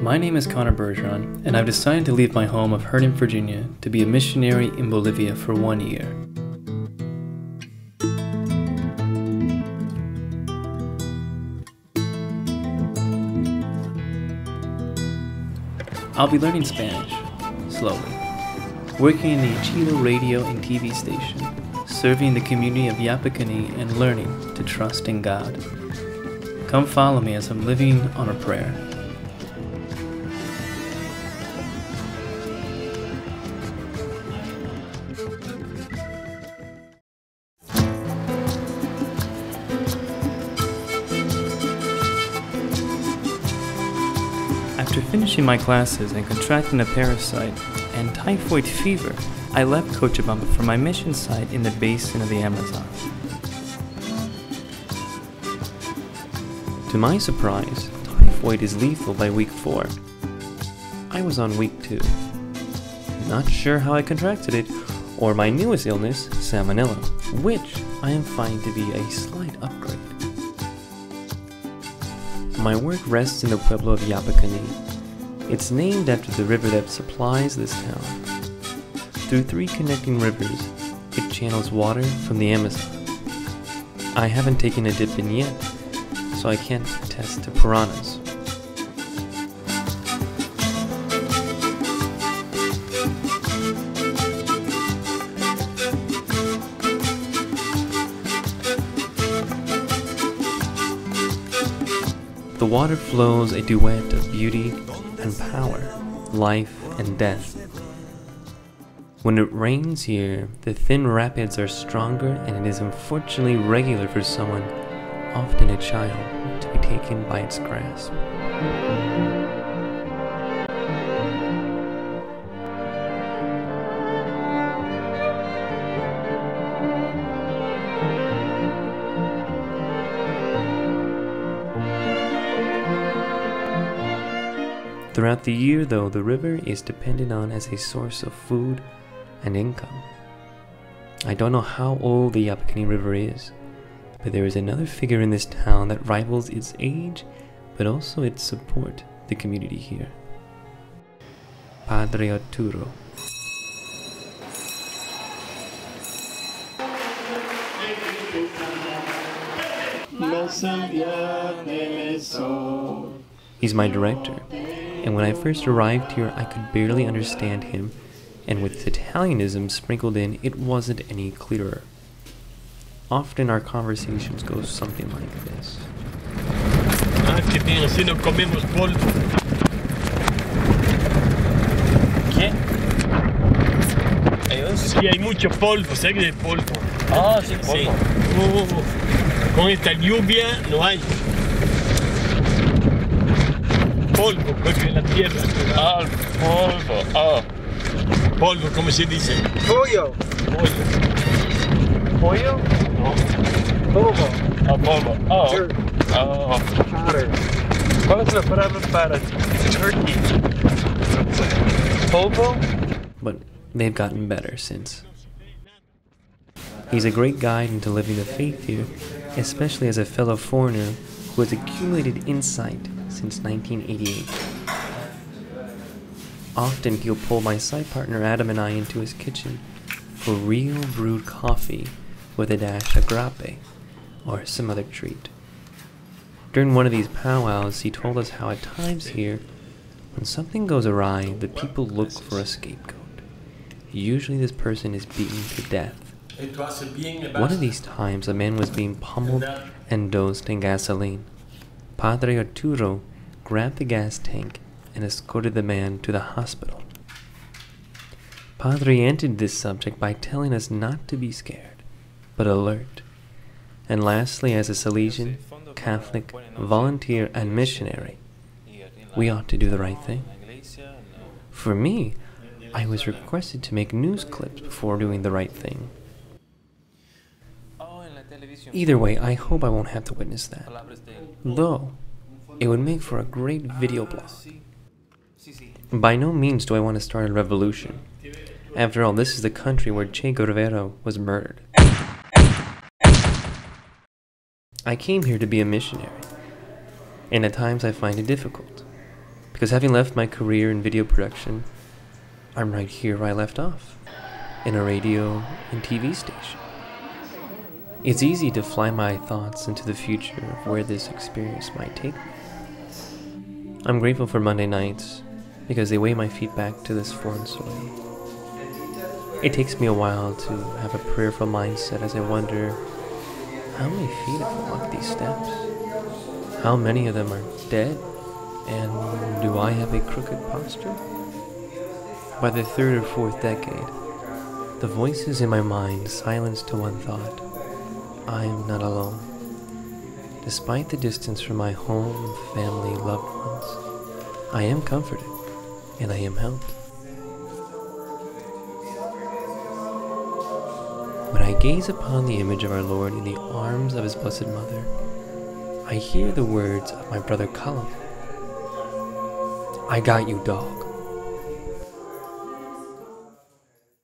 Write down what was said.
My name is Connor Bergeron, and I've decided to leave my home of Herndon, Virginia to be a missionary in Bolivia for 1 year. I'll be learning Spanish, slowly, working in the Chile radio and TV station, serving the community of Yapacaní and learning to trust in God. Come follow me as I'm living on a prayer. After finishing my classes and contracting a parasite and typhoid fever, I left Cochabamba for my mission site in the basin of the Amazon. To my surprise, typhoid is lethal by week 4. I was on week 2. Not sure how I contracted it, or my newest illness, salmonella, which I am finding to be a slight upgrade. My work rests in the pueblo of Yapacaní. It's named after the river that supplies this town. Through 3 connecting rivers, it channels water from the Amazon. I haven't taken a dip in yet, so I can't attest to piranhas. The water flows a duet of beauty and power, life and death. When it rains here, the thin rapids are stronger, and it is unfortunately regular for someone, often a child, to be taken by its grasp. Throughout the year, though, the river is depended on as a source of food and income. I don't know how old the Yapacaní River is, but there is another figure in this town that rivals its age, but also its support the community here. Padre Arturo. He's my director, and when I first arrived here, I could barely understand him, and with Italianism sprinkled in, it wasn't any clearer. Often our conversations go something like this. Que bien, así no comemos polvo. ¿Qué? Sí, hay mucho polvo, ¿sabes de polvo? Ah, sí, polvo. Sí. Con esta lluvia no hay polvo, porque en la tierra. Ah, polvo. Ah. Polvo, ¿cómo se dice? Pollo. Pollo. ¿Pollo? No. Polvo. Ah, polvo. Oh. Dirt. Oh. Powder. ¿Cuál es la palabra para turkey? Polvo? But they've gotten better since. He's a great guide into living the faith here, especially as a fellow foreigner who has accumulated insight since 1988. Often he'll pull my site partner Adam and I into his kitchen for real brewed coffee with a dash of grape or some other treat. During one of these powwows, he told us how at times here, when something goes awry, the people look for a scapegoat. Usually this person is beaten to death. One of these times, a man was being pummeled and dosed in gasoline. Padre Arturo grabbed the gas tank and escorted the man to the hospital. Padre ended this subject by telling us not to be scared, but alert. And lastly, as a Salesian, Catholic, volunteer, and missionary, we ought to do the right thing. For me, I was requested to make news clips before doing the right thing. Either way, I hope I won't have to witness that. Though, it would make for a great video blog. By no means do I want to start a revolution. After all, this is the country where Che Guevara was murdered. I came here to be a missionary, and at times I find it difficult. Because having left my career in video production, I'm right here where I left off, in a radio and TV station. It's easy to fly my thoughts into the future of where this experience might take me. I'm grateful for Monday nights because they weigh my feet back to this foreign soil. It takes me a while to have a prayerful mindset as I wonder, how many feet have walked these steps? How many of them are dead? And do I have a crooked posture? By the third or fourth decade, the voices in my mind silenced to one thought: I am not alone. Despite the distance from my home, family, loved ones, I am comforted and I am helped. When I gaze upon the image of our Lord in the arms of his Blessed Mother, I hear the words of my brother Colin. I got you, dog.